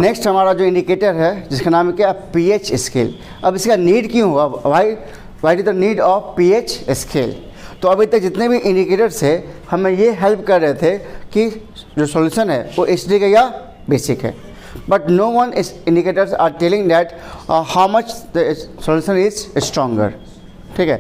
Next हमारा जो indicator है जिसका नाम है क्या, पीएच स्केल। अब इसका नीड क्यों हुआ, why is the need of pH scale. तो अभी तक जितने भी इंडिकेटर्स है हमें ये हेल्प कर रहे थे कि जो सॉल्यूशन है वो एसिडिक है या बेसिक है, but no one is indicators are telling that how much the solution is stronger. ठीक है,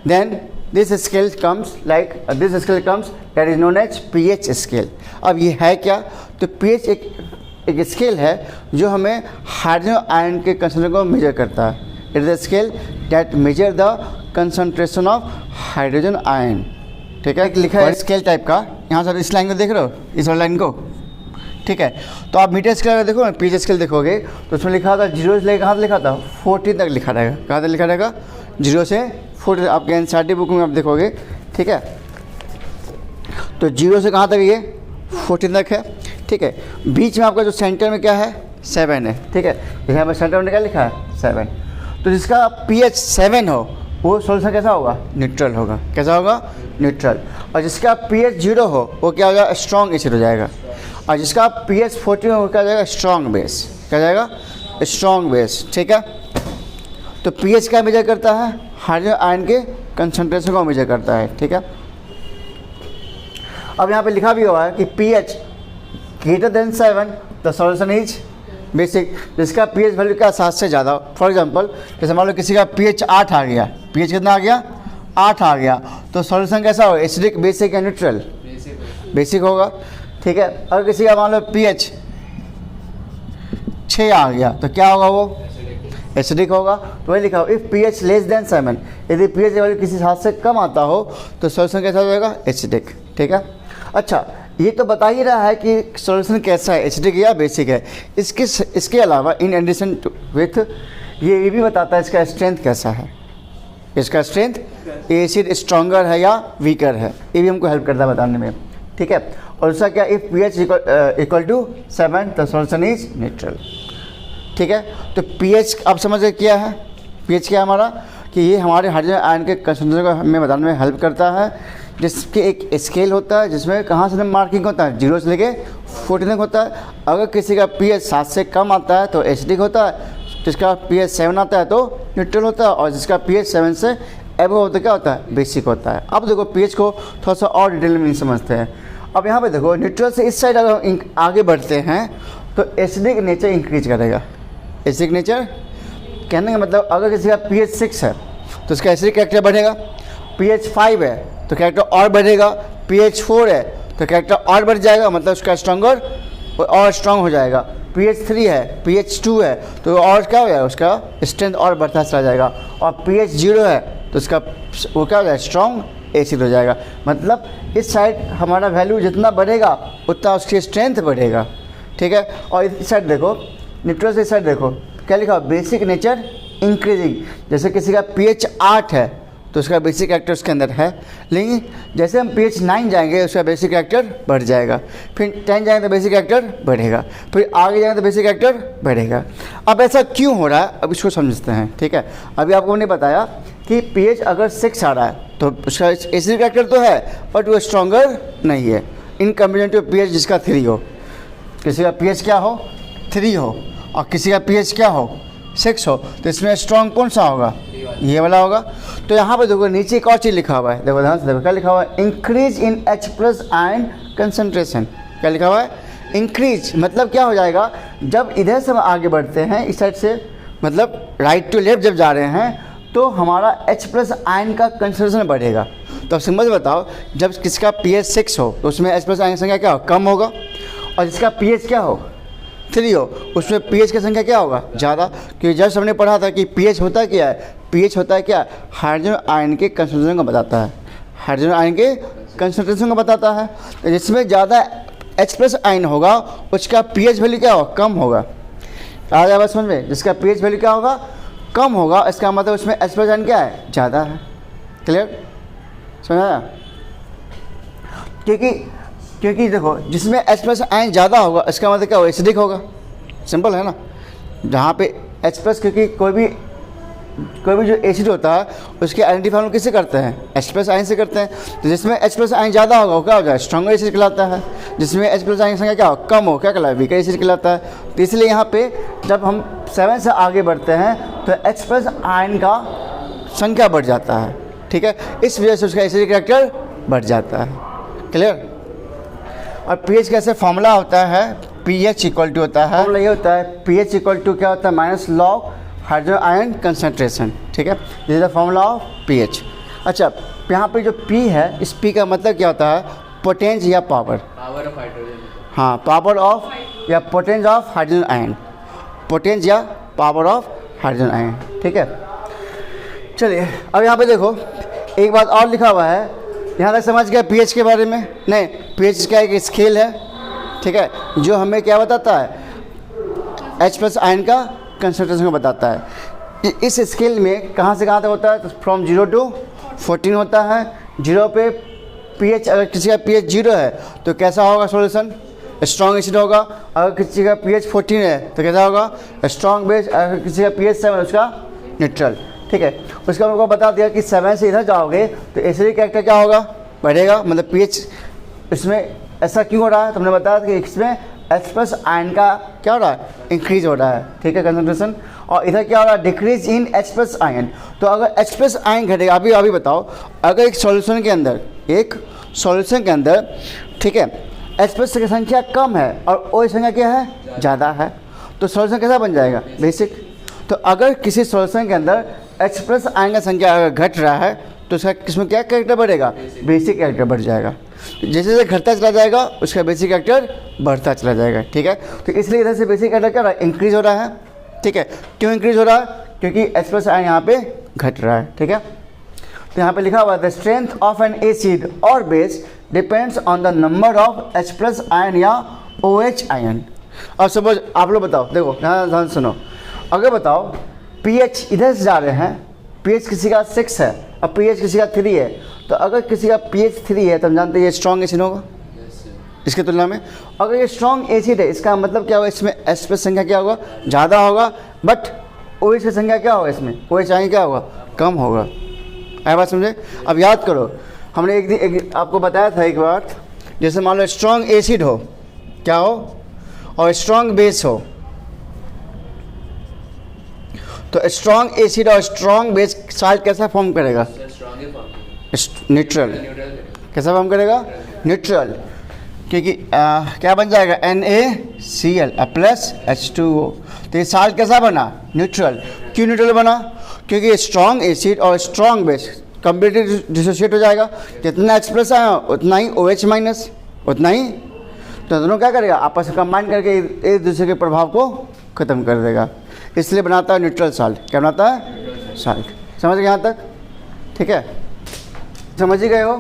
then this scale comes that is known as pH scale. अब ये है क्या, तो पीएच एक स्केल है जो हमें हाइड्रोजन आयन के कंसंट्रेशन को मेजर करता है। It is a scale that measure the concentration of hydrogen ion. ठीक है, लिखा है स्केल टाइप का, यहाँ से इस लाइन को देख रहे हो, इस वाली लाइन को। ठीक है, तो आप मीटर स्केल देखो ना, पीएच स्केल देखोगे तो उसमें लिखा था 0 से लेकर कहाँ तक लिखा था, 14 तक लिखा रहेगा। कहाँ तक लिखा रहेगा, 0 से 14। आपके एनसीईआरटी बुक में आप देखोगे। ठीक है, तो 0 से कहाँ तक, ये 14 तक है। ठीक है, बीच में आपका जो सेंटर में क्या है, 7 है। ठीक है, जैसे यहाँ पर सेंटर में क्या लिखा है, 7। तो जिसका पीएच 7 हो वो सॉल्यूशन कैसा होगा, न्यूट्रल होगा। कैसा होगा, न्यूट्रल। और जिसका पीएच 0 हो वो क्या होगा, स्ट्रॉन्ग एसिड हो जाएगा। और जिसका पीएच 14 हो क्या हो जाएगा, स्ट्रॉन्ग बेस। क्या जाएगा, स्ट्रॉन्ग बेस। ठीक है, तो पीएच क्या मेजर करता है, हाइड्रोजन आयन के कंसंट्रेशन को मेजर करता है। ठीक है, अब यहाँ पे लिखा भी हुआ है कि pH greater than 7 the solution is basic. जिसका pH वैल्यू क्या, 7 से ज़्यादा। फॉर एग्जांपल जैसे मान लो किसी का pH 8 आ गया, pH कितना आ गया, 8 आ गया, तो सॉल्यूशन कैसा होगा, एसिडिक, बेसिक या न्यूट्रल, बेसिक होगा। ठीक है, अगर किसी का मान लो pH 6 आ गया तो क्या होगा, वो एसिडिक होगा। तो वही लिखा हो, इफ़ pH लेस देन 7, यदि pH वैल्यू किसी हाथ से कम आता हो तो सॉल्यूशन कैसा हो जाएगा, एसिडिक। ठीक है, अच्छा ये तो बता ही रहा है कि सॉल्यूशन कैसा है, एसिडिक या बेसिक है। इसके अलावा इन एडिशन विथ ये भी बताता है इसका स्ट्रेंथ कैसा है। इसका स्ट्रेंथ, एसिड स्ट्रॉन्गर है या वीकर है, ये भी हमको हेल्प करता है बताने में। ठीक है, और उसका क्या, if pH equal to 7 the solution is neutral. ठीक है, तो pH आप समझ गए क्या है, pH क्या है हमारा, कि ये हमारे हाइड्रोजन आयन के कंसंट्रेशन को हमें बताने में हेल्प करता है। जिसके एक स्केल होता है जिसमें कहाँ से मार्किंग होता है, 0 से लेके 14 तक होता है। अगर किसी का pH 7 से कम आता है तो एसिडिक होता है, जिसका pH 7 आता है तो न्यूट्रल होता है, और जिसका pH 7 से एबव होता है क्या होता है, बेसिक होता है। अब देखो pH को थोड़ा सा और डिटेल में समझते हैं। अब यहाँ पे देखो, न्यूट्रल से इस साइड अगर आगे बढ़ते हैं तो एसिडिक नेचर इंक्रीज करेगा। एसिडिक नेचर कहने का मतलब, अगर किसी का pH 6 है तो उसका एसिडिक कैरेक्टर बढ़ेगा, pH 5 है तो कैरेक्टर और बढ़ेगा, pH 4 है तो कैरेक्टर और बढ़ जाएगा, मतलब उसका स्ट्रॉन्गर और स्ट्रॉन्ग हो जाएगा। pH 3 है, pH 2 है तो और क्या हो जाएगा, उसका स्ट्रेंथ और बढ़ता चला जाएगा। और pH 0 है तो उसका वो क्या हो जाएगा, स्ट्रॉन्ग एसिड हो जाएगा। मतलब इस साइड हमारा वैल्यू जितना बढ़ेगा उतना उसकी स्ट्रेंथ बढ़ेगा। ठीक है, और इस साइड देखो, न्यूट्रल से इस साइड देखो क्या लिखा, बेसिक नेचर इंक्रीजिंग। जैसे किसी का pH 8 है तो उसका बेसिक कैरेक्टर उसके अंदर है, लेकिन जैसे हम pH 9 जाएंगे उसका बेसिक कैरेक्टर बढ़ जाएगा, फिर 10 जाएंगे तो बेसिक कैरेक्टर बढ़ेगा, फिर आगे जाएंगे तो बेसिक कैरेक्टर बढ़ेगा। अब ऐसा क्यों हो रहा है, अब इसको समझते हैं। ठीक है, अभी आपको मैंने बताया कि pH अगर 6 आ रहा है तो उसका एसिडिक कैरेक्टर तो है बट वो स्ट्रॉन्गर नहीं है, इन कंपेरिजन टू pH जिसका 3 हो। किसी का pH क्या हो, 3 हो, और किसी का pH क्या हो, 6 हो, तो इसमें स्ट्रॉन्ग कौन सा होगा, ये वाला होगा। तो यहाँ पे देखो नीचे एक और चीज़ लिखा हुआ है, देखो ध्यान से देखो क्या लिखा हुआ है, increase in H+ ion concentration. क्या लिखा हुआ है, इंक्रीज, मतलब क्या हो जाएगा, जब इधर से हम आगे बढ़ते हैं इस साइड से, मतलब राइट टू लेफ्ट जब जा रहे हैं तो हमारा H+ आयन का कंसंट्रेशन बढ़ेगा। तो अब सिंपल बताओ, जब किसका pH 6 हो तो उसमें H+ आयन की संख्या क्या हो, कम होगा, और जिसका pH क्या हो, 3 हो, उसमें pH की संख्या क्या होगा, ज़्यादा। क्योंकि जब हमने पढ़ा था कि pH होता क्या है, pH होता है क्या, हाइड्रोजन आयन के कंसंट्रेशन को बताता है, हाइड्रोजन आयन के कंसंट्रेशन को बताता है। तो जिसमें ज़्यादा H+ आयन होगा उसका pH वैल्यू क्या होगा, कम होगा। आ जाए बात समझ में, जिसका pH वैल्यू क्या होगा, कम होगा, इसका मतलब उसमें H+ आयन क्या है, ज़्यादा है। क्लियर, समझ आया। क्योंकि देखो जिसमें H+ आयन ज़्यादा होगा इसका मतलब क्या होगा, एसिडिक होगा। सिंपल है ना, जहाँ पे H+, क्योंकि कोई भी कोई भी जो एसिड होता है उसके आइडेंटिफाई हम किससे करते हैं, H प्लस आयन से करते हैं। तो जिसमें H प्लस आयन ज़्यादा होगा वो क्या हो जाएगा, स्ट्रॉन्गर एसिड कहलाता है। जिसमें H प्लस आयन की संख्या क्या हो, कम हो, क्या कहलाता है, वीकर एसिड कहलाता है। तो इसलिए यहाँ पे जब हम 7 से आगे बढ़ते हैं तो H प्लस आयन का संख्या बढ़ जाता है, ठीक है। इस वजह से उसका एसिडिक कैरेक्टर बढ़ जाता है। क्लियर। और pH कैसे फॉर्मूला होता है, pH इक्वल टू होता है, फॉर्मूला ये होता है pH इक्वल टू क्या होता है, minus log hydrogen ion concentration, ठीक है। This is the formula of pH। अच्छा, यहाँ पे जो P है, इस P का मतलब क्या होता है, पोटेंस या पावर, पावर ऑफ हाइड्रोजन। हाँ, पावर ऑफ या potence of hydrogen ion, potence या पावर ऑफ हाइड्रोजन आयन, ठीक है। चलिए अब यहाँ पे देखो एक बात और लिखा हुआ है, यहाँ तक समझ गया pH के बारे में। नहीं, pH का एक स्केल है, ठीक है, जो हमें क्या बताता है, H प्लस आयन का कंसंट्रेशन को बताता है। इस स्केल में कहाँ से कहाँ तक होता है, तो फ्रॉम 0 to 14 होता है। 0 पे pH, अगर किसी का pH 0 है तो कैसा होगा सॉल्यूशन, स्ट्रॉन्ग एसिड होगा। अगर किसी का pH 14 है तो कैसा होगा, स्ट्रॉन्ग बेस। अगर किसी का pH 7 उसका न्यूट्रल, ठीक है। उसका हमको बता दिया कि 7 से इधर जाओगे तो एसिडिक कैरेक्टर क्या होगा, बढ़ेगा, मतलब pH इसमें ऐसा क्यों हो रहा है, तुमने बताया कि इसमें H प्लस आयन का क्या हो रहा है, इंक्रीज हो रहा है, ठीक है, कंसंट्रेशन। और इधर क्या हो रहा है, decrease in H plus ion. तो अगर H प्लस आयन घटेगा, अभी बताओ, अगर एक सॉल्यूशन के अंदर, ठीक है, H प्लस की संख्या कम है और O की संख्या क्या है, ज़्यादा है, तो सॉल्यूशन कैसा बन जाएगा, बेसिक। तो अगर किसी सॉल्यूशन के अंदर H प्लस आयन का संख्या अगर घट रहा है तो उसका किसमें क्या कैरेक्टर बढ़ेगा, बेसिक कैरेक्टर बढ़ जाएगा। जैसे जैसे घटता चला जाएगा उसका बेसिक कैरेक्टर बढ़ता चला जाएगा, ठीक है। तो इसलिए इधर से बेसिक कैरेक्टर क्या हो रहा है, इंक्रीज हो रहा है, ठीक है। क्यों इंक्रीज हो रहा है, क्योंकि H प्लस आयन यहाँ पे घट रहा है, ठीक है। तो यहाँ पे लिखा हुआ है the strength of an acid और base depends on the number of H plus ion या OH आयन। अब सपोज आप लोग बताओ, देखो यहाँ ध्यान सुनो, अगर बताओ pH इधर से जा रहे हैं, pH किसी का 6 है और pH किसी का 3 है, तो अगर किसी का pH 3 है तो हम जानते हैं ये स्ट्रॉन्ग एसिड होगा इसके तुलना में। अगर ये स्ट्रॉन्ग एसिड है इसका मतलब क्या होगा, इसमें H प्लस संख्या क्या होगा, ज़्यादा होगा, बट OH की संख्या क्या होगा, इसमें OH आयन क्या होगा, कम होगा। आए बात समझे। अब याद करो, हमने एक आपको बताया था एक बार, जैसे मान लो स्ट्रॉन्ग एसिड हो, क्या हो, और स्ट्रॉन्ग बेस हो, तो स्ट्रॉन्ग एसिड और स्ट्रॉन्ग बेस साल्ट कैसा फॉर्म करेगा, न्यूट्रल। कैसा फॉर्म करेगा, न्यूट्रल, क्योंकि क्या बन जाएगा, NaCl प्लस H2O। तो ये साल्ट कैसा बना, न्यूट्रल। क्यों न्यूट्रल बना, क्योंकि स्ट्रॉन्ग एसिड और स्ट्रॉन्ग बेस कंप्लीटली डिसोशिएट हो जाएगा, जितना H प्लस आया उतना ही OH माइनस, उतना ही। तो दोनों क्या करेगा, आपस में कंबाइन करके एक दूसरे के प्रभाव को ख़त्म कर देगा, इसलिए बनाता है न्यूट्रल साल्ट। क्या बनाता है, साल्ट। समझ गए यहाँ तक, ठीक है। समझ ही गए हो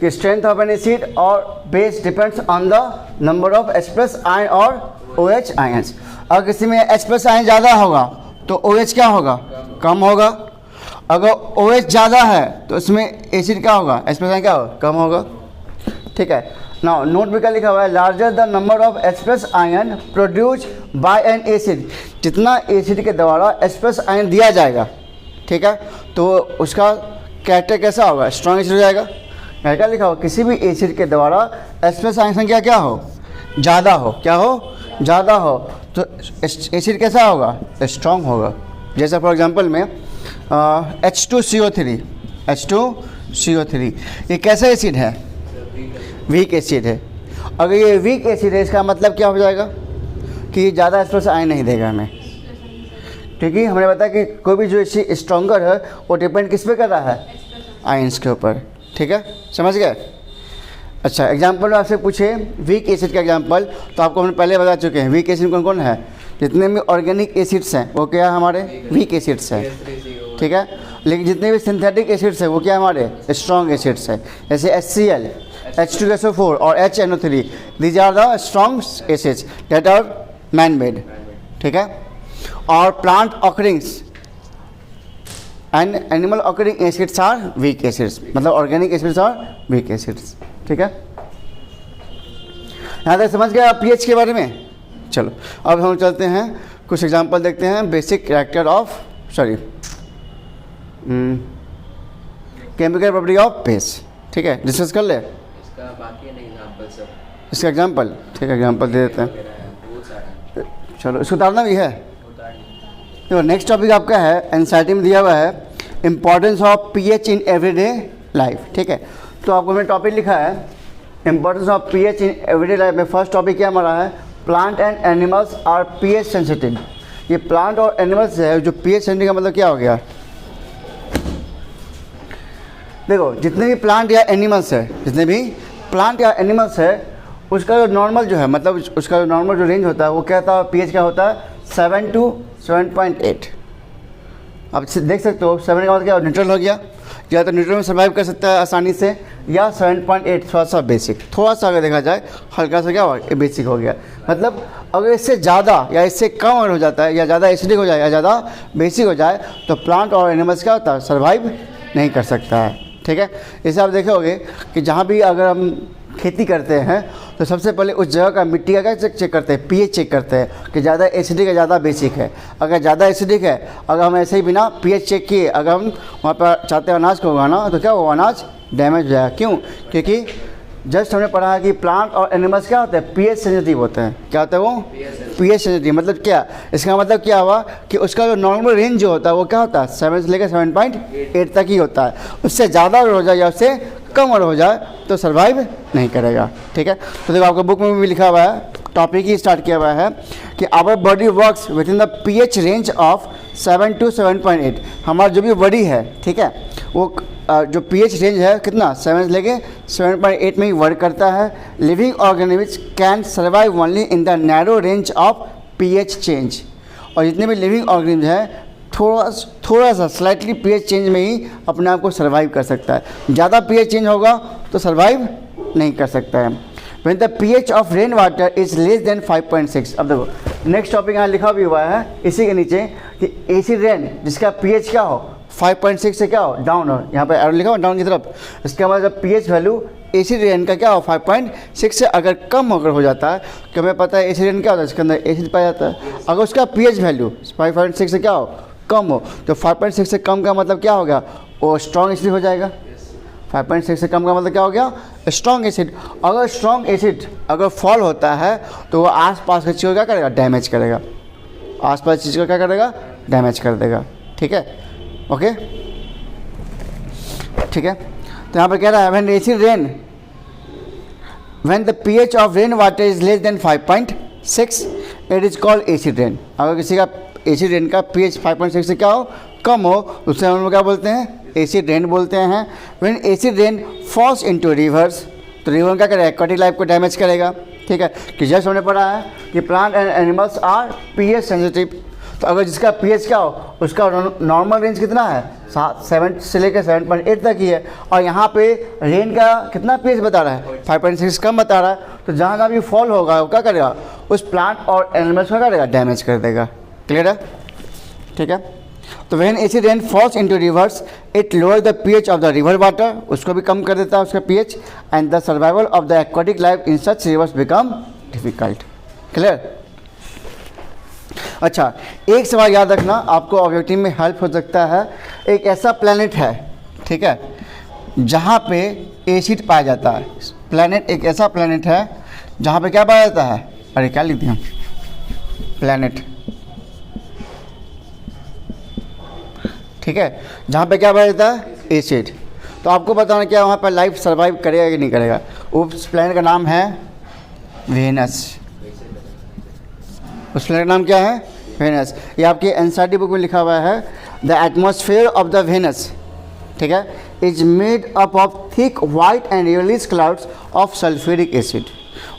कि स्ट्रेंथ ऑफ एन एसिड और base depends on the number of H plus ion और OH आयंस। अगर किसी में H प्लस आयन ज़्यादा होगा तो OH क्या होगा, कम होगा। अगर OH ज़्यादा है तो उसमें एसिड क्या होगा, H प्लस आयन क्या होगा, कम होगा, ठीक है। नाउ नोट में क्या लिखा हुआ है, larger the number of H plus ion produce by N acid. जितना एसिड के द्वारा H प्लस आयन दिया जाएगा, ठीक है, तो उसका कैरेक्टर कैसा होगा, स्ट्रॉन्ग एसिड हो जाएगा। क्या लिखा हो, किसी भी एसिड के द्वारा H प्लस आयन संख्या क्या हो, ज़्यादा हो, क्या हो, ज़्यादा हो, तो एसिड कैसा होगा, स्ट्रॉन्ग होगा। जैसे फॉर एग्जांपल में H2CO3, H2CO3 ये कैसा एसिड है, वीक एसिड है। अगर ये वीक एसिड है इसका मतलब क्या हो जाएगा कि ज़्यादा H प्लस आयन नहीं देगा हमें, क्योंकि हमने बताया कि कोई भी जो एसिड स्ट्रॉन्गर है वो डिपेंड किस पे कर रहा है, आयंस के ऊपर, ठीक है। समझ गए। अच्छा, एग्जांपल आपसे पूछे वीक एसिड का एग्जांपल, तो आपको हमने पहले बता चुके हैं वीक एसिड कौन कौन है। जितने भी ऑर्गेनिक एसिड्स हैं वो क्या हमारे वीक एसिड्स हैं, ठीक है। लेकिन जितने भी सिंथेटिक एसिड्स हैं वो क्या हमारे स्ट्रॉन्ग एसिड्स हैं। जैसे HCl, H2SO4 और HNO3, these are the strong acids that are man made, ठीक है। और plant occurrings and animal occurring acids are weak acids, मतलब organic acids are weak acids, ठीक है। यहाँ तक समझ गए आप pH के बारे में। चलो अब हम चलते हैं, कुछ एग्जांपल देखते हैं, basic character of chemical property of base, ठीक है, डिस्कस कर ले इसका बाकी नहीं एग्जांपल सब इसका एग्जांपल, ठीक है, एग्जांपल दे देते हैं। बहुत सारा चलो इसको उतारना भी है। उतार देखो नेक्स्ट टॉपिक आपका है एनसीईआरटी में दिया हुआ है importance of pH in everyday life, ठीक है। तो आपको मैंने टॉपिक लिखा है importance of pH in everyday life में फर्स्ट टॉपिक क्या हमारा है, plant and animals are pH sensitive. ये प्लांट और एनिमल्स है जो पीएच सेंसिटिव का मतलब क्या हो गया, देखो जितने भी प्लांट या एनिमल्स है, जितने भी प्लांट या एनिमल्स है उसका जो नॉर्मल जो है, मतलब उसका जो नॉर्मल जो रेंज होता है वो क्या होता है, पीएच क्या होता है 7 to 7.8। आप देख सकते हो 7 का मतलब क्या न्यूट्रल हो गया, या तो न्यूट्रल में सर्वाइव कर सकता है आसानी से, या 7.8 थोड़ा सा बेसिक, थोड़ा सा अगर देखा जाए हल्का सा क्या हुआ, ये बेसिक हो गया। मतलब अगर इससे ज़्यादा या इससे कम अगर हो जाता है, या ज़्यादा एसिडिक हो जाए या ज़्यादा बेसिक हो जाए, तो प्लांट और एनिमल्स क्या होता है, सर्वाइव नहीं कर सकता है, ठीक है। इसे आप देखोगे कि जहाँ भी अगर हम खेती करते हैं तो सबसे पहले उस जगह का मिट्टी का क्या चेक करते हैं, पीएच चेक करते हैं कि ज़्यादा एसिडिक है ज़्यादा बेसिक है। अगर ज़्यादा एसिडिक है, अगर हम ऐसे ही बिना पीएच चेक किए अगर हम वहाँ पर चाहते हैं अनाज को उगाना, तो क्या वो अनाज डैमेज हो जाएगा। क्यों, क्योंकि जस्ट हमने पढ़ा है कि प्लांट और एनिमल्स क्या होते हैं, पीएच सेंसिटिव होते हैं। क्या होता है वो, पीएच सेंसिटिव। मतलब क्या, इसका मतलब क्या हुआ कि उसका जो नॉर्मल रेंज जो होता है वो क्या होता है 7 से लेकर 7.8 तक ही होता है। उससे ज़्यादा अगर हो जाए या उससे कम अगर हो जाए तो सर्वाइव नहीं करेगा, ठीक है। तो देखो आपको बुक में भी लिखा हुआ है, टॉपिक ही स्टार्ट किया हुआ है कि our body works within the pH range of 7 to 7.8। हमारा जो भी बॉडी है, ठीक है, वो जो पीएच रेंज है कितना 7 से लेके 7.8 में ही वर्क करता है। Living organisms can survive only in the narrow range of pH change. और जितने भी लिविंग ऑर्गेनिज्म है थोड़ा सा स्लाइटली पीएच चेंज में ही अपने आप को सर्वाइव कर सकता है। ज़्यादा पीएच चेंज होगा तो सर्वाइव नहीं कर सकता है। When the pH of rain water is less than 5.6। अब देखो नेक्स्ट टॉपिक यहाँ लिखा भी हुआ है इसी के नीचे कि एसिड रेन जिसका पीएच क्या हो 5.6 से क्या हो डाउन हो, यहाँ पर एरो लिखा हो डाउन की तरफ। इसका मतलब पीएच वैल्यू एसिड रेन का क्या हो 5.6 से अगर कम अगर हो जाता है, कि हमें पता है एसिड रेन क्या होता है, इसके अंदर एसिड पाया जाता है। अगर उसका पीएच वैल्यू 5.6 से क्या हो कम हो, तो 5.6 से कम का मतलब क्या हो गया, वो स्ट्रॉन्ग एसिड हो जाएगा। 5.6 से कम का मतलब क्या हो गया, स्ट्रॉन्ग एसिड। अगर स्ट्रॉन्ग एसिड अगर फॉल होता है तो वो आसपास की चीज़ को क्या करेगा, डैमेज करेगा। आसपास चीज़ को क्या करेगा, डैमेज कर देगा, ठीक है, ओके, ठीक है। तो यहाँ पर कह रहा है when acid rain when the pH of rain water is less than 5.6 it is called acid rain. अगर किसी का एसिड रेन का पीएच 5.6 से क्या हो कम हो, उससे हम लोग क्या बोलते हैं, एसिड रेन बोलते हैं। When acid rain falls into reverse, तो रिवर क्या करेगा, एक्वाटिक लाइफ को डैमेज करेगा, ठीक है। कि जस्ट हमने पढ़ा है कि plant and animals are pH sensitive. तो अगर जिसका पीएच क्या हो उसका नॉर्मल रेंज कितना है 7 से लेकर 7.8 तक ही है, और यहाँ पे रेन का कितना पीएच बता रहा है 5.6 कम बता रहा है। तो जहाँ जहाँ भी फॉल होगा वो क्या करेगा, उस प्लांट और एनिमल्स को करेगा, डैमेज कर देगा। क्लियर है, ठीक है। तो when acid rain falls into reverse it lower the pH of the river water, उसको भी कम कर देता है उसका pH, and the survival of the aquatic life in such reverse become difficult. Clear. अच्छा, एक सवाल याद रखना, आपको ऑब्जेक्टिव में हेल्प हो सकता है। एक ऐसा प्लैनेट है, ठीक है, जहाँ पे एसिड पाया जाता है। प्लैनेट एक ऐसा प्लैनेट है जहाँ पे क्या पाया जाता है, अरे क्या लिख दिया, प्लैनेट, ठीक है, जहाँ पे क्या पाया जाता है एसिड। तो आपको बताना क्या वहाँ पर लाइफ सर्वाइव करेगा कि नहीं करेगा। उस प्लैनेट का नाम है वेनस। उस प्लैनेट का नाम क्या है, वेनस। ये आपकी एनसीईआरटी बुक में लिखा हुआ है the atmosphere of the Venus, ठीक है, is made up of thick white and release clouds of sulphuric acid.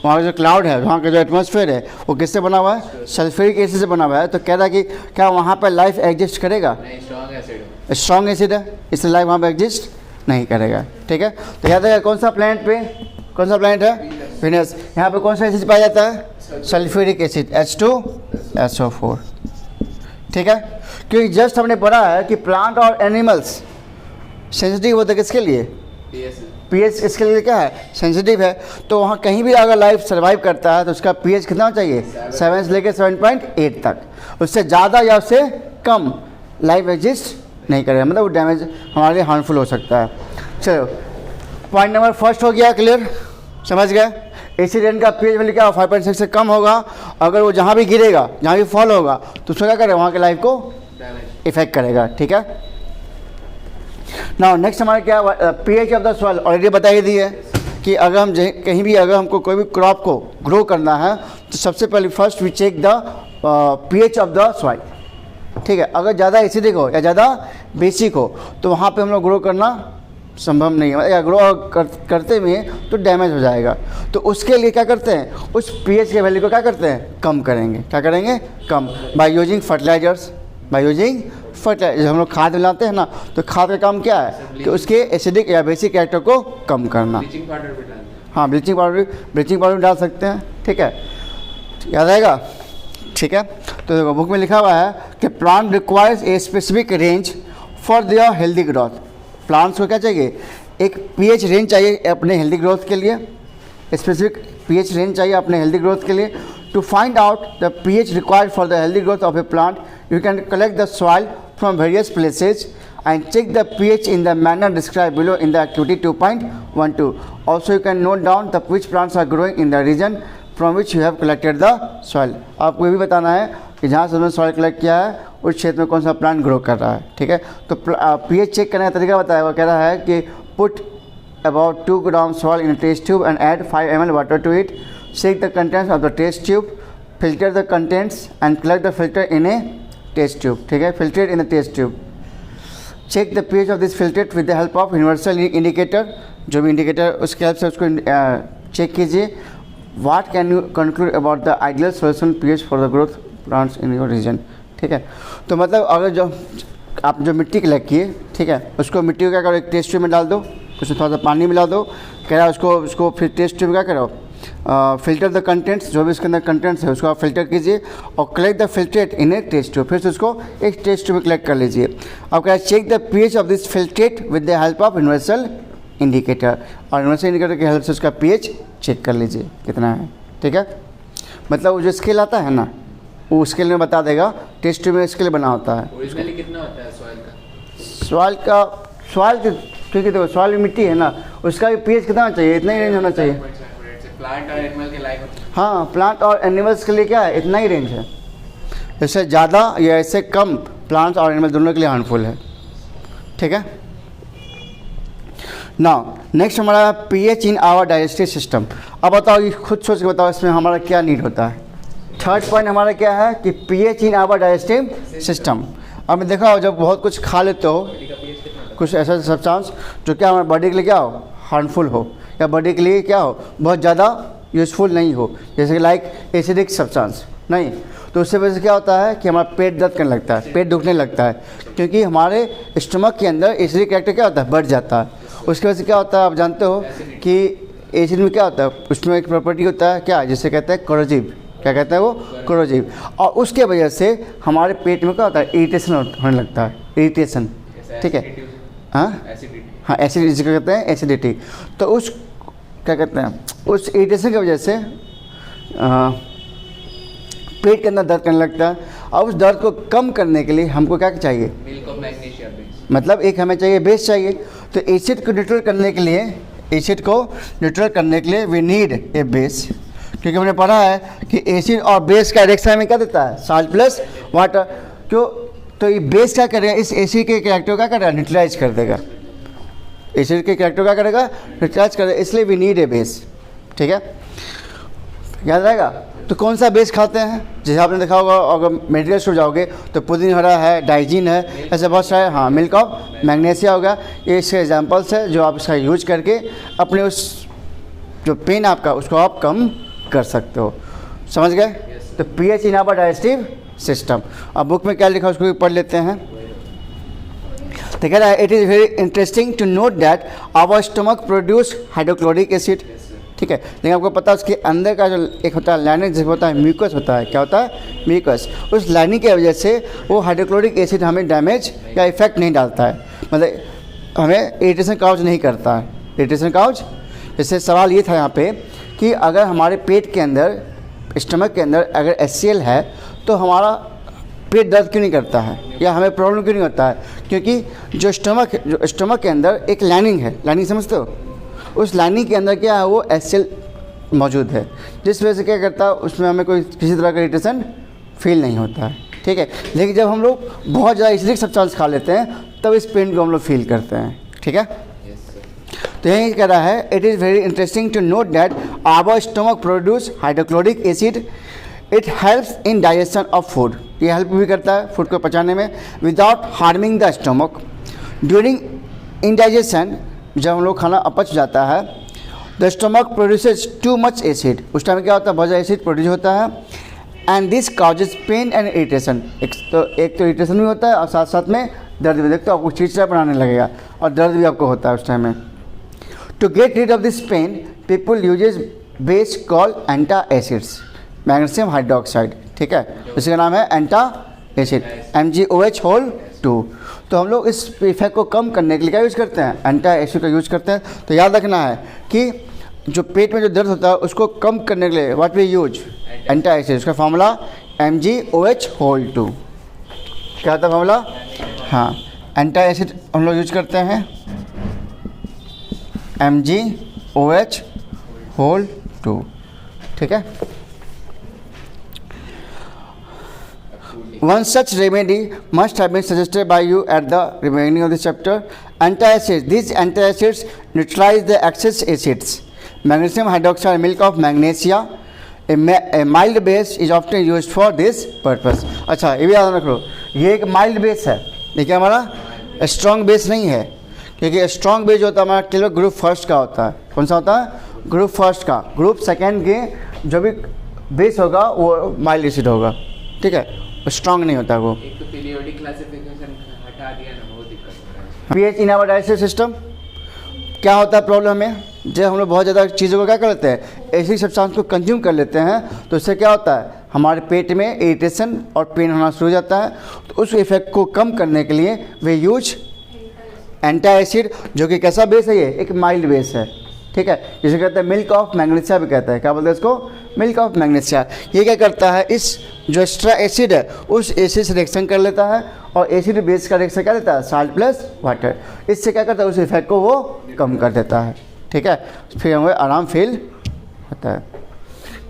वहाँ का जो क्लाउड है, वहाँ का जो एटमॉस्फेयर है वो किससे बना हुआ है, सल्फ्यूरिक एसिड से बना हुआ है। तो कह रहा है कि क्या वहाँ पर लाइफ एग्जिस्ट करेगा, स्ट्रॉन्ग एसिड है इसलिए लाइफ वहाँ पर एग्जिस्ट नहीं करेगा, ठीक है। तो याद रखिएगा कौन सा प्लैनेट पे, कौन सा प्लैनेट है, वेनस। यहाँ पे कौन सा एसिड पाया जाता है, सल्फ्यूरिक एसिड H2SO4, ठीक है। क्योंकि जस्ट हमने पढ़ा है कि प्लांट और एनिमल्स सेंसिटिव होते किसके लिए, पीएच इसके लिए क्या है, सेंसिटिव है। तो वहाँ कहीं भी अगर लाइफ सर्वाइव करता है तो उसका पीएच कितना चाहिए 7 से लेकर 7.8 तक। उससे ज़्यादा या उससे कम लाइफ एग्जिस्ट नहीं करेगा, मतलब वो डैमेज हमारे लिए हार्मफुल हो सकता है। चलो पॉइंट नंबर फर्स्ट हो गया क्लियर, समझ गए। एसिड रेन का पीएच वैल्यू क्या 5.6 से कम होगा, अगर वो जहाँ भी गिरेगा, जहाँ भी फॉल होगा तो उसको क्या करेगा, वहाँ के लाइफ को इफेक्ट करेगा, ठीक है। नाउ नेक्स्ट हमारा क्या, pH of the soil already बता ही दी है कि अगर हम कहीं भी अगर हमको कोई भी क्रॉप को ग्रो करना है तो सबसे पहले first we check the pH of the soil, ठीक है। अगर ज़्यादा एसिडिक हो या ज़्यादा बेसिक हो तो वहाँ पे हम लोग ग्रो करना संभव नहीं है, या ग्रो करते भी हैं तो डैमेज हो जाएगा। तो उसके लिए क्या करते हैं, उस पीएच के वैल्यू को क्या करते हैं, कम करेंगे। क्या करेंगे, कम, बाय यूजिंग फर्टिलाइजर्स, बाय जब हम लोग खाद मिलाते हैं ना, तो खाद का काम क्या है कि उसके एसिडिक या बेसिक कैरेक्टर को कम करना। ब्लीचिंग पाउडर भी डालते हैं। हाँ, ब्लीचिंग पाउडर डाल सकते हैं, ठीक है, याद आएगा, ठीक है। तो देखो बुक में लिखा हुआ है कि plant requires a specific range for their healthy growth. Plants को क्या चाहिए, एक पीएच रेंज चाहिए अपने हेल्दी ग्रोथ के लिए, स्पेसिफिक पीएच रेंज चाहिए अपने हेल्दी ग्रोथ के लिए। To find out the pH required for the healthy growth of a plant, you can collect the soil from various places and check the pH in the manner described below in the activity 2.12. Also you can note down the which plants are growing in the region from which you have collected the soil. आपको ये भी बताना है कि जहाँ से उन्होंने soil collect किया है उस क्षेत्र में कौन सा प्लांट ग्रो कर रहा है, ठीक है। तो पीएच चेक करने का तरीका बताया हुआ, कह रहा है कि put about 2 grams soil in a test tube and add 5 ml water to it. Shake the contents of the test tube, filter the contents and collect the filter in a test tube, ठीक है, filter in a test tube. Check the pH of this filtrate with the help of universal indicator, जो भी indicator उसके help से उसको check कीजिए. What can you conclude about the ideal solution pH for the growth plants in your region, ठीक है. तो मतलब अगर जो आप जो मिट्टी कलेक्ट किए, ठीक है, उसको मिट्टी को क्या करो, एक टेस्ट ट्यूब में डाल दो, उसमें थोड़ा सा पानी मिला दो, कह रहा है उसको फिर टेस्ट ट्यूब क्या करो, फिल्टर द कंटेंट्स, जो भी इसके अंदर कंटेंट्स है उसको आप फिल्टर कीजिए और collect the filtrate in a test tube, फिर से उसको एक टेस्ट ट्यूब में कलेक्ट कर लीजिए. अब क्या है, check the pH of this filtrate with the help of universal indicator, और यूनिवर्सल इंडिकेटर की हेल्प से उसका पीएच चेक कर लीजिए कितना है, ठीक है. मतलब वो जो स्केल आता है ना, वो स्केल में बता देगा, टेस्ट ट्यूब में स्केल बना होता है. ओरिजिनली कितना होता है सॉइल का? सॉइल ठीक है, तो सॉइल में मिट्टी है ना, उसका भी पीएच कितना चाहिए, इतना ही रेंज होना चाहिए. प्लांट और एनिमल के लाइफ, हाँ, प्लांट और एनिमल्स के लिए क्या है, इतना ही रेंज है. इससे ज़्यादा या इससे कम प्लांट्स और एनिमल दोनों के लिए हार्मफुल है, ठीक है. नाउ नेक्स्ट हमारा pH in our digestive system. अब बताओ, ये खुद सोच के बताओ इसमें हमारा क्या नीड होता है. थर्ड पॉइंट हमारा क्या है कि pH in our digestive system. अब मैं देखा हो, जब बहुत कुछ खा लेते हो, कुछ ऐसा सब्सटेंस जो क्या हमारे बॉडी के लिए क्या हो, हार्मफुल हो, या बॉडी के लिए क्या हो, बहुत ज़्यादा यूज़फुल नहीं हो, जैसे कि लाइक एसिडिक सब्सटेंस नहीं, तो उससे वजह से क्या होता है कि हमारा पेट दर्द करने लगता है, पेट दुखने लगता है, क्योंकि हमारे स्टमक के अंदर एसिडिक कैरेक्टर क्या होता है, बढ़ जाता है. उसकी वजह से क्या होता है, आप जानते हो कि एसिड में क्या होता है, उसमें एक प्रॉपर्टी होता है क्या, जिसे कहते हैं कोरोजिव. क्या कहते हैं वो, कोरोजिव. और उसके वजह से हमारे पेट में क्या होता है, इरिटेशन होने लगता है, इरिटेशन, ठीक है. हाँ, एसिड जिसे कहते हैं एसिडिटी. तो उस क्या कहते हैं, उस इरिटेशन की वजह से पेट के अंदर दर्द करने लगता है. और उस दर्द को कम करने के लिए हमको क्या चाहिए, मिल्क और मैग्नीशियम बेस. मतलब एक हमें चाहिए बेस चाहिए. तो एसिड को न्यूट्रल करने के लिए वी नीड ए बेस, क्योंकि हमने पढ़ा है कि एसिड और बेस का रिएक्शन में क्या देता है, साल्ट प्लस वाटर. क्यों, तो ये बेस क्या करेगा, इस एसिड के कैरेक्टर का करेगा, न्यूट्रलाइज कर देगा. एसिड के कैरेक्टर का करेगा, न्यूट्रलाइज कर देगा, इसलिए वी नीड ए बेस, ठीक है, याद रहेगा. तो कौन सा बेस खाते हैं, जैसे आपने देखा होगा, अगर मेडिकल स्टोर जाओगे तो पुदीन हरा है, डाइजीन है, ऐसे बहुत सारे. हाँ, मिल्क ऑफ मैग्नीशिया होगा. ये इसके एग्जाम्पल्स है जो आप इसका यूज करके अपने उस जो पेन आपका उसको आप कम कर सकते हो. समझ गए. तो pH in our digestive system. अब बुक में क्या लिखा है उसको भी पढ़ लेते हैं. तो कह रहा है, it is very interesting to note that our stomach produce hydrochloric acid, ठीक है. लेकिन आपको पता है उसके अंदर का जो एक होता है लाइनिंग, जिसमें होता है म्यूकस होता है, क्या होता है, म्यूकस. उस लाइनिंग की वजह से वो हाइड्रोक्लोरिक एसिड हमें डैमेज या इफेक्ट नहीं डालता है, मतलब हमें इरिटेशन काउज नहीं करता है. इरिटेशन काउज, जैसे सवाल ये था यहाँ पे कि अगर हमारे पेट के अंदर, स्टमक के अंदर अगर HCl है, तो हमारा पेट दर्द क्यों नहीं करता है या हमें प्रॉब्लम क्यों नहीं होता है? क्योंकि जो स्टमक के अंदर एक लाइनिंग है, लाइनिंग समझते हो? उस लाइनिंग के अंदर क्या है, वो HCl मौजूद है, जिस वजह से क्या करता है, उसमें हमें कोई किसी तरह का इरिटेशन फील नहीं होता है, ठीक है। लेकिन जब हम लोग बहुत ज़्यादा एसिडिक सब्सटेंस खा लेते हैं तब इस पेन को हम लोग फील करते हैं, ठीक है। तो यही कह रहा है, it is very interesting to note that our stomach produce hydrochloric acid, it helps in digestion of food, ये हेल्प भी करता है फूड को पचाने में without harming the stomach. During indigestion, जब हम लोग खाना अपच जाता है, the stomach produces too much acid, उस टाइम क्या होता है, बहुत ज़्यादा एसिड प्रोड्यूस होता है, and this causes pain and irritation. एक तो इरिटेशन भी होता है और साथ साथ में दर्द भी, देखते हो आपको चिड़चिड़ा बनाने लगेगा और दर्द भी आपको होता है उस टाइम में। To get rid of this pain, people uses base call antacids, magnesium hydroxide, ठीक है, इसका नाम है एंटा एसिड, MgOH2। तो हम लोग इस इफेक्ट को कम करने के लिए क्या यूज़ करते हैं, एंटा एसिड का यूज़ करते हैं। तो याद रखना है कि जो पेट में जो दर्द होता है उसको कम करने के लिए व्हाट वी यूज, एंटा एसिड, उसका फार्मूला MgOH2। क्या होता है फार्मूला? हाँ, एंटा एसिड हम लोग यूज करते हैं MgOH2, ठीक है। One such remedy must have been suggested by you at the beginning of this chapter. Antacids. These antacids neutralize the excess acids. Magnesium hydroxide, milk of magnesia, a mild base is often used for this purpose. अच्छा, ये भी याद रख लो, ये एक mild base है, ये क्या हमारा स्ट्रॉन्ग बेस नहीं है, क्योंकि स्ट्रॉन्ग बेस जो होता है हमारा केवल ग्रुप फर्स्ट का होता है। कौन सा होता है? ग्रुप फर्स्ट का। ग्रुप सेकेंड के जो भी बेस होगा वो माइल्ड एसिड होगा, ठीक है, स्ट्रॉन्ग नहीं होता वो। एक तो पीरियोडिक क्लासिफिकेशन हटा दिया ना, वो दिक्कत हो रहा है। PH in our digestive system क्या होता है प्रॉब्लम में, जब हम लोग बहुत ज़्यादा चीज़ों को क्या कर लेते हैं, एसिडिक सब्सटेंस को कंज्यूम कर लेते हैं, तो इससे क्या होता है, हमारे पेट में इरिटेशन और पेन होना शुरू हो जाता है। तो उस इफेक्ट को कम करने के लिए वे यूज एंटा एसिड, जो कि कैसा बेस है, ये एक माइल्ड बेस है, ठीक है, जिसे कहते हैं मिल्क ऑफ मैग्नीशिया भी कहते हैं। क्या बोलते हैं इसको? Milk of magnesia. ये क्या करता है, इस जो एक्स्ट्रा एसिड है उस एसिड से रिएक्शन कर लेता है और एसिड बेस का रिएक्शन क्या देता है, साल्ट प्लस वाटर। इससे क्या करता है, उस इफेक्ट को वो कम कर देता है, ठीक है, फिर हमें आराम फील होता है।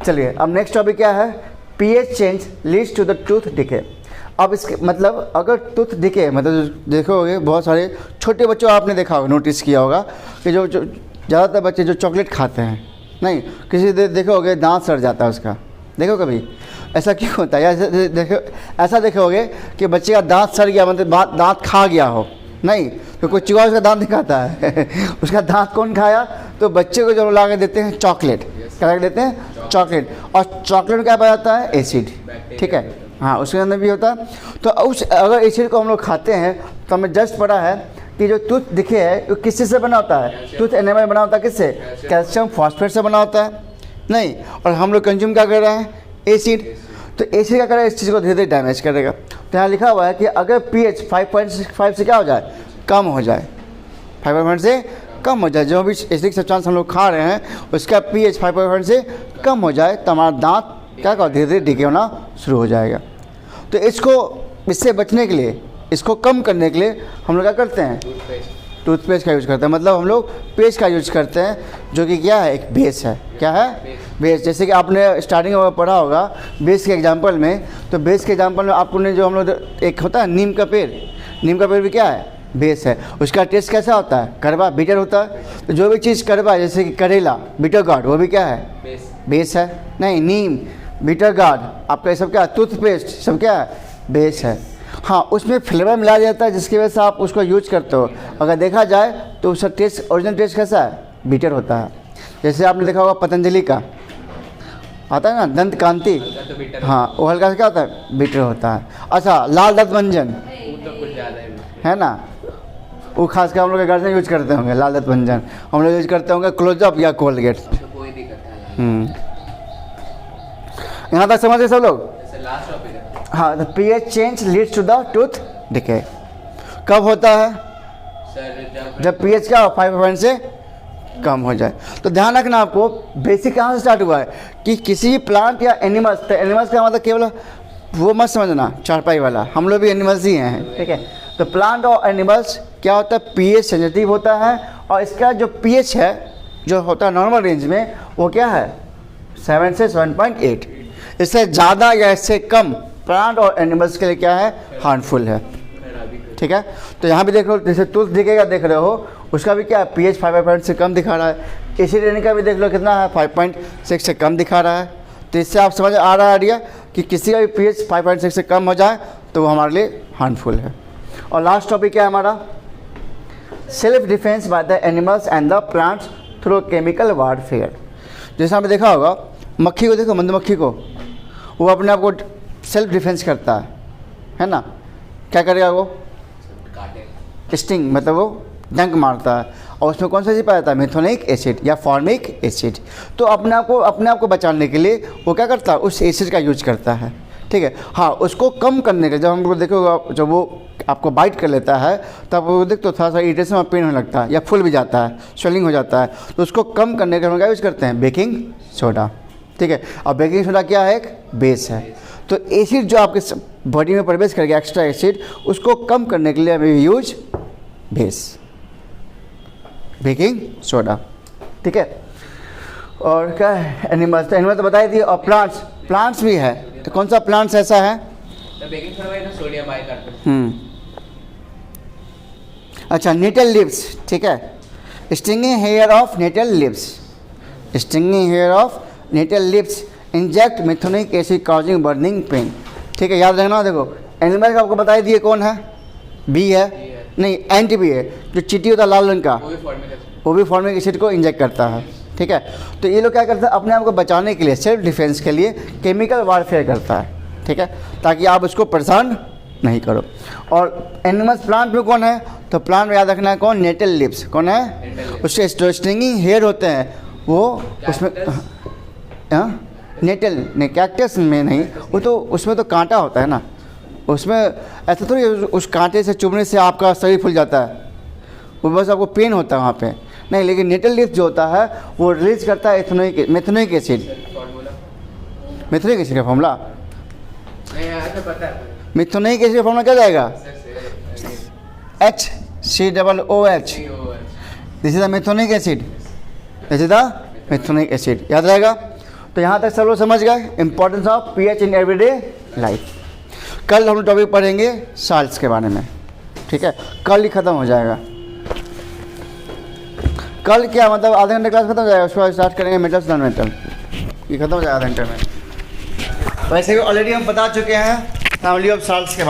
चलिए अब नेक्स्ट टॉपिक क्या है, pH change leads to the tooth decay. अब इसके मतलब अगर टूथ डिके मतलब देखोगे बहुत सारे छोटे बच्चों आपने देखा होगा, नोटिस किया होगा कि जो ज़्यादातर बच्चे जो चॉकलेट खाते हैं, नहीं किसी देखोगे दांत सड़ जाता है उसका, देखो कभी ऐसा क्यों होता है? ऐसा देखोगे कि बच्चे का दांत सड़ गया, मतलब दांत खा गया हो, नहीं तो कोई चूहा उसका दांत नहीं खाता है उसका दांत कौन खाया? तो बच्चे को जो ला के देते हैं चॉकलेट, क्या देते हैं? चॉकलेट। और चॉकलेट में क्या पाया जाता है? एसिड, ठीक है, हाँ उसके अंदर भी होता है। तो उस अगर एसिड को हम लोग खाते हैं तो हमें जस्ट पता है कि जो टूथ दिखे है वो किससे से बना होता है? टूथ एनेमल बना होता है किससे? कैल्शियम फॉस्फेट से बना होता है, नहीं, और हम लोग कंज्यूम क्या कर रहे हैं? एसिड। तो एसिड क्या करेगा? इस चीज़ को धीरे धीरे डैमेज करेगा। तो यहाँ लिखा हुआ है कि अगर पीएच 5.65 से क्या हो जाए? कम हो जाए, 5.5 से कम हो जाए, जो भी एसिडिक सब्सटेंस हम लोग खा रहे हैं उसका पीएच 5.5 से कम हो जाए तो हमारा दांत क्या कर धीरे धीरे डिके होना शुरू हो जाएगा। तो इससे बचने के लिए, इसको कम करने के लिए हम लोग क्या करते हैं? टूथपेस्ट का यूज़ करते हैं, मतलब हम लोग पेस्ट का यूज़ करते हैं, जो कि क्या है? एक बेस है। क्या है? बेस। जैसे कि आपने स्टार्टिंग में पढ़ा होगा बेस के एग्जांपल में, तो बेस के एग्जांपल में आपने जो हम लोग एक होता है नीम का पेड़, नीम का पेड़ भी क्या है? बेस है। उसका टेस्ट कैसा होता है? कड़वा, बिटर होता है। तो जो भी चीज़ कड़वा है जैसे कि करेला, बिटर गार्ड, वो भी क्या है? बेस है। नहीं, नीम, बिटर गार्ड, आपका ये सब क्या है? टूथपेस्ट, सब क्या है? बेस है। हाँ, उसमें फ्लेवर मिलाया जाता है जिसकी वजह से आप उसको यूज करते हो। अगर देखा जाए तो उसका टेस्ट, ओरिजिनल टेस्ट कैसा है? बिटर होता है। जैसे आपने देखा होगा पतंजलि का आता है ना दंत कांति, हाँ वो हल्का सा क्या होता है? बिटर होता है। अच्छा, लाल दंत मंजन तो कुछ ज़्यादा है ना, वो खासकर हम लोग के घर से यूज करते होंगे लाल दंत मंजन, हम लोग यूज करते होंगे क्लोजअप या कोलगेट। कोई दिक्कत नहीं। यहाँ तक समझे सब लोग? लास्ट टॉपिक है। हाँ, the pH change leads to the tooth decay. कब होता है? सर जब पीएच क्या 5.5 से कम हो जाए। तो ध्यान रखना, आपको बेसिक कहाँ से स्टार्ट हुआ है कि किसी भी प्लांट या एनिमल्स, तो एनिमल्स का मतलब केवल वो मत समझना चारपाई वाला, हम लोग भी एनिमल्स ही हैं, ठीक है। तो प्लांट और एनिमल्स क्या होता है, पीएच सेंसिटिव होता है, और इसका जो पीएच है जो होता है नॉर्मल रेंज में वो क्या है 7 से 7.8। इससे ज़्यादा या इससे कम प्लांट और एनिमल्स के लिए क्या है, हार्मफुल है, ठीक है। तो यहाँ भी देख लो, जैसे तुलसी दिखेगा देख रहे हो, उसका भी क्या है पीएच 5 से कम दिखा रहा है। एसिड रेन का भी देख लो कितना है 5.6 से कम दिखा रहा है। तो इससे आप समझ आ रहा है आइडिया कि किसी का भी पीएच 5.6 से कम हो जाए तो वो हमारे लिए हार्मफुल है। और लास्ट टॉपिक क्या है हमारा, self defence by the animals and the plants through chemical warfare. जैसे आपने देखा होगा, मक्खी को देखो, मधुमक्खी को, वो अपने आप को सेल्फ डिफेंस करता है ना। क्या करेगा वो, स्टिंग मतलब वो डंक मारता है, और उसमें कौन सा चीज़ पाया जाता है, मेथोनिक एसिड या फॉर्मिक एसिड। तो अपने आप को बचाने के लिए वो क्या करता है, उस एसिड का यूज करता है, ठीक है। हाँ, उसको कम करने के, जब हम लोग देखोगे जब वो आपको बाइट कर लेता है तब वो देखते हो थोड़ा सा इरिटेशन और पेन होने लगता है या फूल भी जाता है, स्वेलिंग हो जाता है। तो उसको कम करने के हम क्या यूज़ करते हैं, बेकिंग सोडा, ठीक है। और बेकिंग सोडा क्या है, एक बेस है। तो एसिड जो आपके बॉडी में प्रवेश करेगा, एक्स्ट्रा एसिड, उसको कम करने के लिए हमें यूज बेस, बेकिंग सोडा, ठीक है। और क्या है, एनिमल्स, तो एनिमल तो बता ही दिए। और प्लांट्स भी है, तो कौन सा प्लांट्स ऐसा है, बेकिंग सोडा में सोडियम बाइकार्बोनेट। अच्छा, नेटल लिव्स, ठीक है। Stinging hair of nettle leaves, stinging hair of nettle leaves inject methanoic acid causing burning pain, ठीक है। याद रखना, देखो एनिमल का आपको बता ही दिए कौन है, बी है, नहीं एंट भी है, जो चींटी होता है लाल रंग का, वो भी फॉर्मिक एसिड को इंजेक्ट करता है, ठीक है। तो ये लोग क्या करते हैं, अपने आप को बचाने के लिए, सेल्फ डिफेंस के लिए केमिकल वारफेयर करता है, ठीक है, ताकि आप उसको परेशान नहीं करो। और एनिमल्स, प्लांट में कौन है, तो प्लांट में याद रखना है कौन, नेटल लिव्स, कौन है, उसके स्टिंगिंग हेयर होते हैं वो उसमें, हाँ नेटल नहीं, कैक्टस में नहीं, वो तो उसमें तो कांटा होता है ना, उसमें ऐसा थोड़ी उस कांटे से चुभने से आपका शरीर फूल जाता है, वो बस आपको पेन होता है वहाँ पे नहीं। लेकिन नेटल लिव्स जो होता है वो रिलीज करता है मेथोनिक एसिड, मेथोनिक एसिड का फॉर्मूला, मेथोनिक एसिड का फॉर्मूला क्या जाएगा, HCOOH, this is the methanoic acid, this is the methanoic acid, याद रहेगा। तो यहाँ तक सब लोग समझ गए importance of pH in everyday life. कल हम टॉपिक पढ़ेंगे साल्ट्स के बारे में, ठीक है, कल ही ख़त्म हो जाएगा। कल क्या मतलब आधे घंटे क्लास खत्म हो जाएगा, उसके बाद स्टार्ट करेंगे मेटल्स नॉन मेटल, ये खत्म हो जाएगा आधे घंटे में। वैसे भी ऑलरेडी हम बता चुके हैं फैमिली ऑफ साल्ट्स के बारे में।